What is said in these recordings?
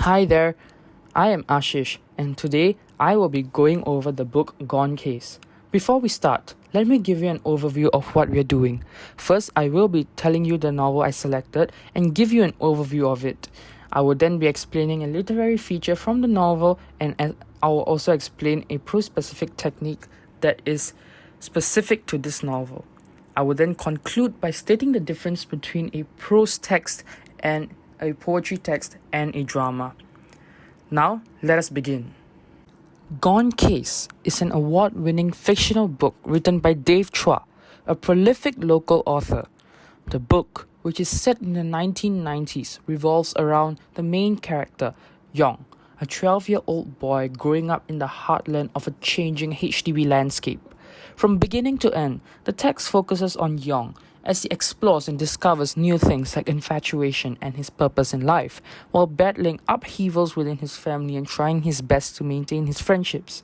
Hi there, I am Aashish, and today I will be going over the book Gone Case. Before we start, let me give you an overview of what we are doing. First, I will be telling you the novel I selected and give you an overview of it. I will then be explaining a literary feature from the novel, and I will also explain a prose-specific technique that is specific to this novel. I will then conclude by stating the difference between a prose text and a poetry text and a drama. Now, let us begin. Gone Case is an award-winning fictional book written by Dave Chua, a prolific local author. The book, which is set in the 1990s, revolves around the main character, Yong, a 12-year-old boy growing up in the heartland of a changing HDB landscape. From beginning to end, the text focuses on Yong as he explores and discovers new things like infatuation and his purpose in life, while battling upheavals within his family and trying his best to maintain his friendships.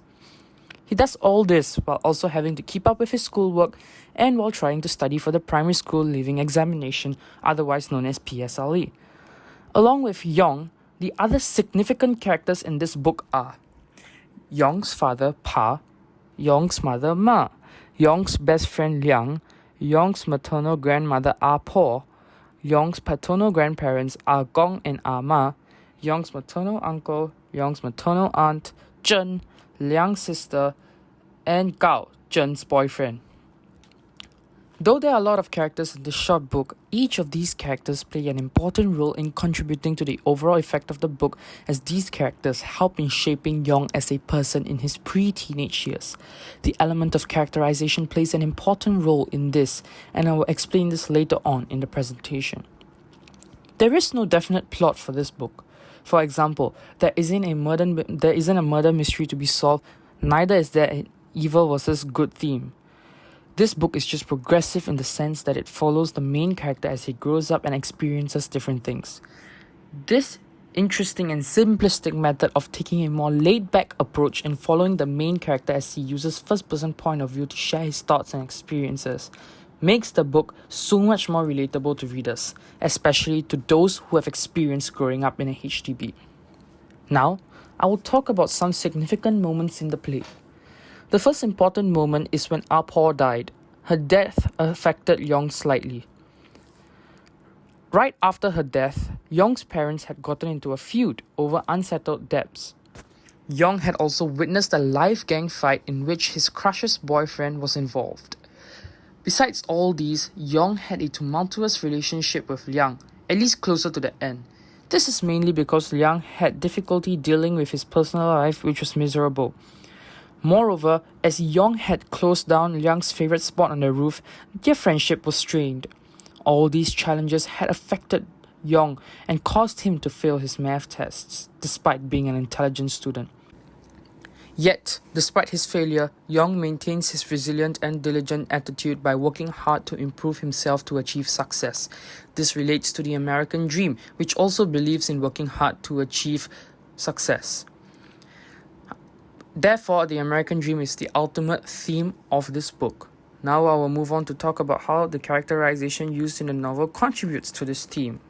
He does all this while also having to keep up with his schoolwork and while trying to study for the primary school leaving examination, otherwise known as PSLE. Along with Yong, the other significant characters in this book are Yong's father, Pa, Yong's mother, Ma, Yong's best friend, Liang, Yong's maternal grandmother, Ah Po, Yong's paternal grandparents, Ah Gong and Ah Ma, Yong's maternal uncle, Yong's maternal aunt, Zhen, Liang's sister, and Gao, Zhen's boyfriend. Though there are a lot of characters in this short book, each of these characters play an important role in contributing to the overall effect of the book, as these characters help in shaping Yong as a person in his pre-teenage years. The element of characterization plays an important role in this, and I will explain this later on in the presentation. There is no definite plot for this book. For example, there isn't a murder mystery to be solved, neither is there an evil versus good theme. This book is just progressive in the sense that it follows the main character as he grows up and experiences different things. This interesting and simplistic method of taking a more laid-back approach and following the main character as he uses first-person point of view to share his thoughts and experiences makes the book so much more relatable to readers, especially to those who have experienced growing up in a HDB. Now, I will talk about some significant moments in the play. The first important moment is when Ah Po died. Her death affected Yong slightly. Right after her death, Yong's parents had gotten into a feud over unsettled debts. Yong had also witnessed a live gang fight in which his crush's boyfriend was involved. Besides all these, Yong had a tumultuous relationship with Liang, at least closer to the end. This is mainly because Liang had difficulty dealing with his personal life, which was miserable. Moreover, as Yong had closed down Liang's favorite spot on the roof, their friendship was strained. All these challenges had affected Yong and caused him to fail his math tests, despite being an intelligent student. Yet, despite his failure, Yong maintains his resilient and diligent attitude by working hard to improve himself to achieve success. This relates to the American dream, which also believes in working hard to achieve success. Therefore, the American dream is the ultimate theme of this book. Now I will move on to talk about how the characterization used in the novel contributes to this theme.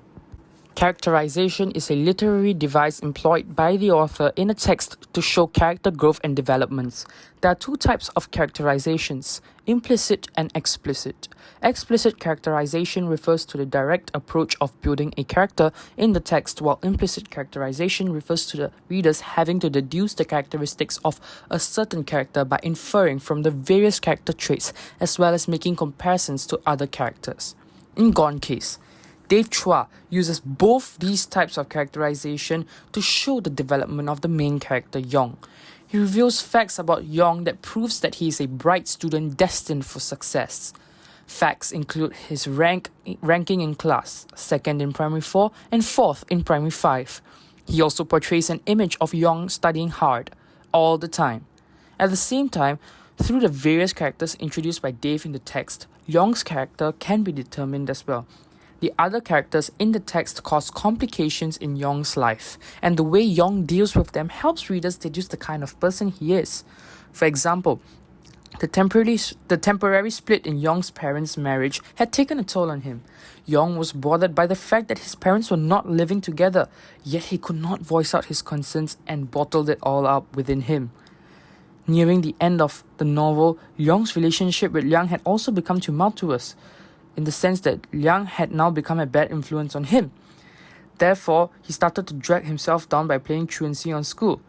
Characterization is a literary device employed by the author in a text to show character growth and developments. There are two types of characterizations, implicit and explicit. Explicit characterization refers to the direct approach of building a character in the text, while implicit characterization refers to the readers having to deduce the characteristics of a certain character by inferring from the various character traits as well as making comparisons to other characters. In Gone Case, Dave Chua uses both these types of characterization to show the development of the main character, Yong. He reveals facts about Yong that proves that he is a bright student destined for success. Facts include his ranking in class, second in primary 4 and fourth in primary 5. He also portrays an image of Yong studying hard, all the time. At the same time, through the various characters introduced by Dave in the text, Yong's character can be determined as well. The other characters in the text cause complications in Yong's life, and the way Yong deals with them helps readers deduce the kind of person he is. For example, The temporary split in Yong's parents' marriage had taken a toll on him. Yong was bothered by the fact that his parents were not living together, yet he could not voice out his concerns and bottled it all up within him. Nearing the end of the novel, Yong's relationship with Liang had also become tumultuous, in the sense that Liang had now become a bad influence on him. Therefore, he started to drag himself down by playing truancy on school.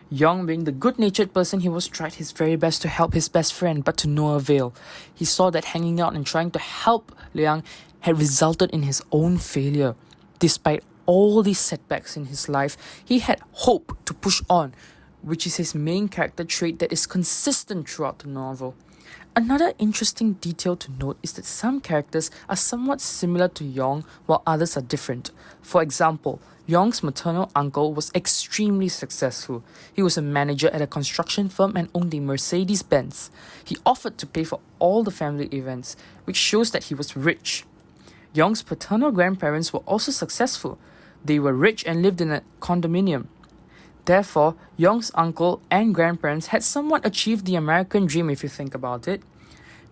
Yong, being the good-natured person he was, tried his very best to help his best friend, but to no avail. He saw that hanging out and trying to help Liang had resulted in his own failure. Despite all these setbacks in his life, he had hope to push on, which is his main character trait that is consistent throughout the novel. Another interesting detail to note is that some characters are somewhat similar to Yong while others are different. For example, Yong's maternal uncle was extremely successful. He was a manager at a construction firm and owned a Mercedes-Benz. He offered to pay for all the family events, which shows that he was rich. Yong's paternal grandparents were also successful. They were rich and lived in a condominium. Therefore, Yong's uncle and grandparents had somewhat achieved the American dream if you think about it.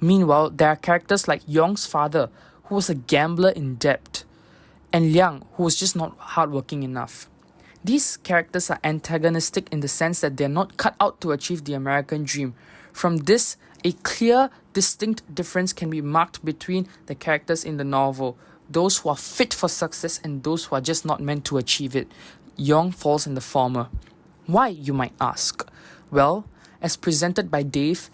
Meanwhile, there are characters like Yong's father, who was a gambler in debt, and Liang, who was just not hardworking enough. These characters are antagonistic in the sense that they are not cut out to achieve the American dream. From this, a clear, distinct difference can be marked between the characters in the novel, those who are fit for success and those who are just not meant to achieve it. Yong falls in the former. Why, you might ask? Well, as presented by Dave,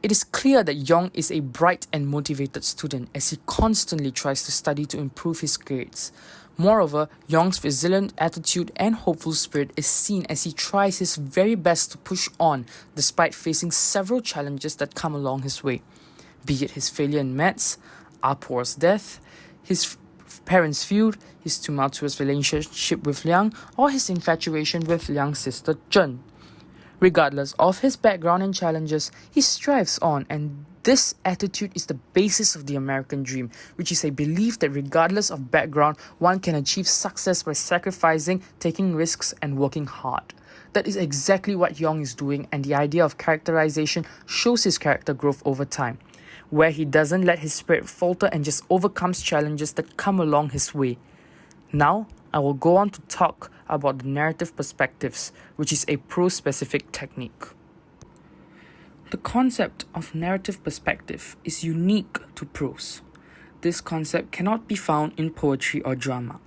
it is clear that Yong is a bright and motivated student as he constantly tries to study to improve his grades. Moreover, Yong's resilient attitude and hopeful spirit is seen as he tries his very best to push on despite facing several challenges that come along his way. Be it his failure in maths, Apor's death, his parents' feud, his tumultuous relationship with Liang, or his infatuation with Liang's sister Zhen. Regardless of his background and challenges, he strives on, and this attitude is the basis of the American dream, which is a belief that regardless of background, one can achieve success by sacrificing, taking risks, and working hard. That is exactly what Yong is doing, and the idea of characterization shows his character growth over time, where he doesn't let his spirit falter and just overcomes challenges that come along his way. Now, I will go on to talk about the narrative perspectives, which is a prose-specific technique. The concept of narrative perspective is unique to prose. This concept cannot be found in poetry or drama.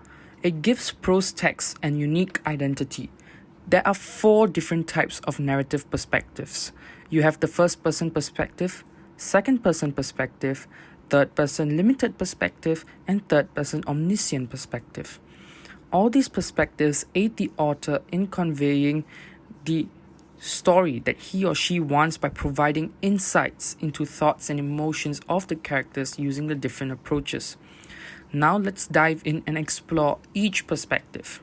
It gives prose text an unique identity. There are 4 different types of narrative perspectives. You have the first-person perspective, second-person perspective, third-person limited perspective, and third-person omniscient perspective. All these perspectives aid the author in conveying the story that he or she wants by providing insights into thoughts and emotions of the characters using the different approaches. Now let's dive in and explore each perspective.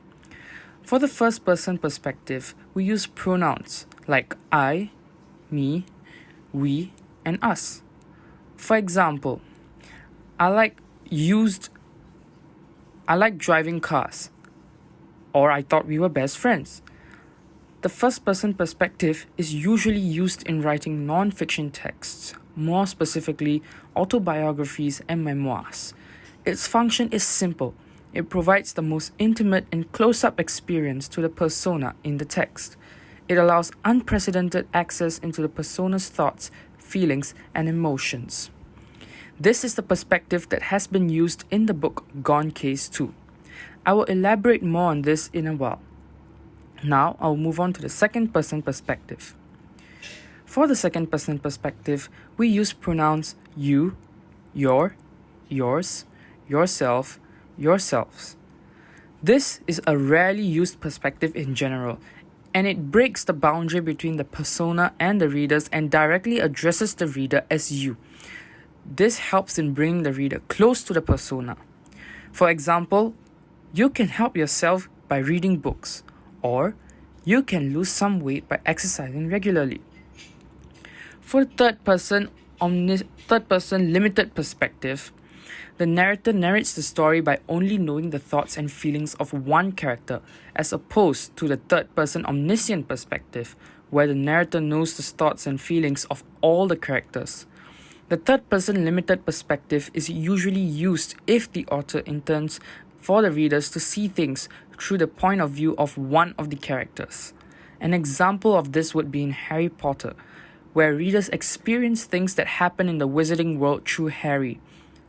For the first-person perspective, we use pronouns like I, me, we, and us. For example, I like driving cars, or I thought we were best friends. The first-person perspective is usually used in writing non-fiction texts, more specifically autobiographies and memoirs. Its function is simple. It provides the most intimate and close-up experience to the persona in the text. It allows unprecedented access into the persona's thoughts, feelings, and emotions. This is the perspective that has been used in the book Gone Case 2. I will elaborate more on this in a while. Now, I'll move on to the second-person perspective. For the second-person perspective, we use pronouns you, your, yours, yourself, yourselves. This is a rarely used perspective in general, and it breaks the boundary between the persona and the readers and directly addresses the reader as you. This helps in bringing the reader close to the persona. For example, you can help yourself by reading books, or you can lose some weight by exercising regularly. For the third-person limited perspective, the narrator narrates the story by only knowing the thoughts and feelings of one character, as opposed to the third-person omniscient perspective, where the narrator knows the thoughts and feelings of all the characters. The third-person limited perspective is usually used if the author intends for the readers to see things through the point of view of one of the characters. An example of this would be in Harry Potter, where readers experience things that happen in the wizarding world through Harry.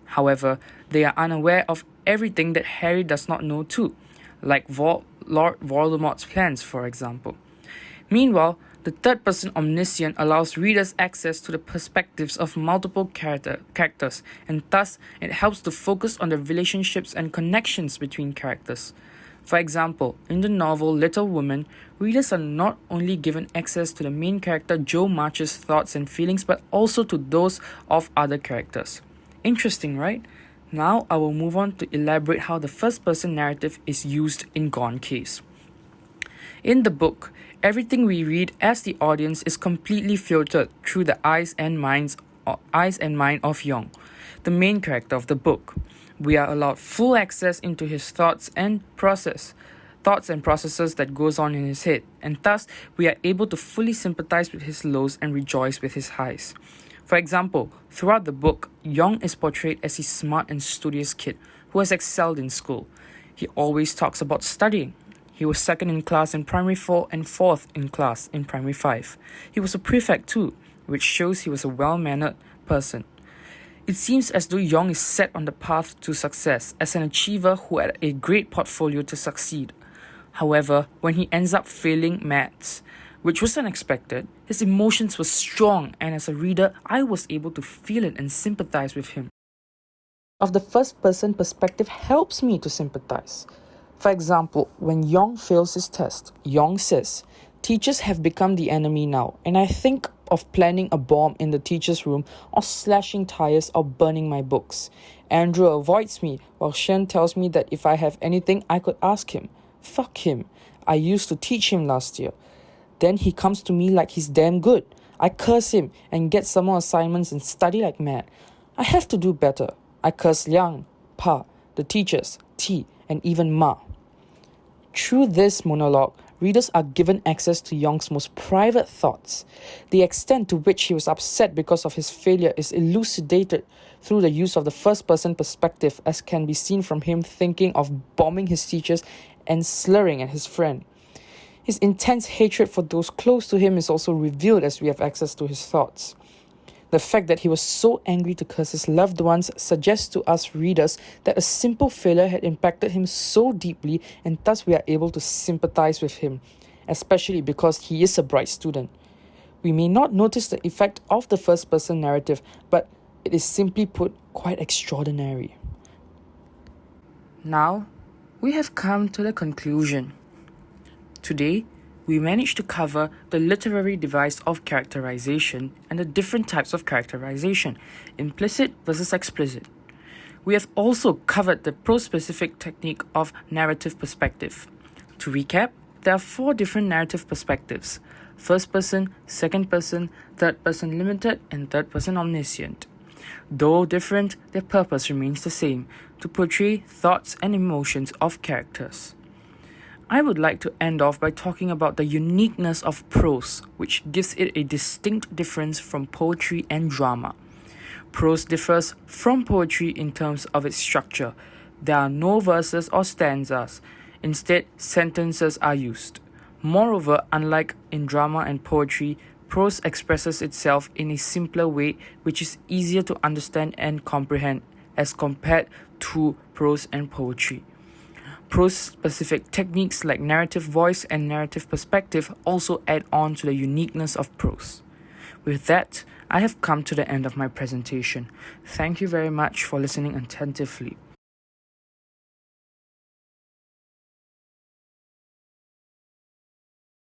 However, they are unaware of everything that Harry does not know too, like Lord Voldemort's plans, for example. Meanwhile, the third-person omniscient allows readers access to the perspectives of multiple characters, and thus it helps to focus on the relationships and connections between characters. For example, in the novel Little Women, readers are not only given access to the main character Jo March's thoughts and feelings, but also to those of other characters. Interesting, right? Now I will move on to elaborate how the first-person narrative is used in Gone Case. In the book, everything we read as the audience is completely filtered through the eyes and mind of Yong, the main character of the book. We are allowed full access into his thoughts and processes that goes on in his head, and thus we are able to fully sympathize with his lows and rejoice with his highs. For example, throughout the book, Yong is portrayed as a smart and studious kid who has excelled in school. He always talks about studying. He was second in class in primary 4 and fourth in class in primary 5. He was a prefect too, which shows he was a well-mannered person. It seems as though Yong is set on the path to success as an achiever who had a great portfolio to succeed. However, when he ends up failing maths, which was unexpected, his emotions were strong, and as a reader, I was able to feel it and sympathize with him. Of the first-person perspective helps me to sympathize. For example, when Yong fails his test, Yong says, "Teachers have become the enemy now, and I think of planning a bomb in the teacher's room or slashing tires or burning my books. Andrew avoids me while Shen tells me that if I have anything, I could ask him. Fuck him. I used to teach him last year. Then he comes to me like he's damn good. I curse him and get some more assignments and study like mad. I have to do better. I curse Liang, Pa, the teachers, T, and even Ma." Through this monologue, readers are given access to Yong's most private thoughts. The extent to which he was upset because of his failure is elucidated through the use of the first-person perspective, as can be seen from him thinking of bombing his teachers and slurring at his friend. His intense hatred for those close to him is also revealed as we have access to his thoughts. The fact that he was so angry to curse his loved ones suggests to us readers that a simple failure had impacted him so deeply, and thus we are able to sympathize with him, especially because he is a bright student. We may not notice the effect of the first-person narrative, but it is simply put quite extraordinary. Now, we have come to the conclusion. Today, we managed to cover the literary device of characterization and the different types of characterization, implicit versus explicit. We have also covered the prose-specific technique of narrative perspective. To recap, there are 4 different narrative perspectives: first person, second person, third person limited, and third person omniscient. Though different, their purpose remains the same: to portray thoughts and emotions of characters. I would like to end off by talking about the uniqueness of prose, which gives it a distinct difference from poetry and drama. Prose differs from poetry in terms of its structure. There are no verses or stanzas. Instead, sentences are used. Moreover, unlike in drama and poetry, prose expresses itself in a simpler way, which is easier to understand and comprehend as compared to prose and poetry. Prose-specific techniques like narrative voice and narrative perspective also add on to the uniqueness of prose. With that, I have come to the end of my presentation. Thank you very much for listening attentively.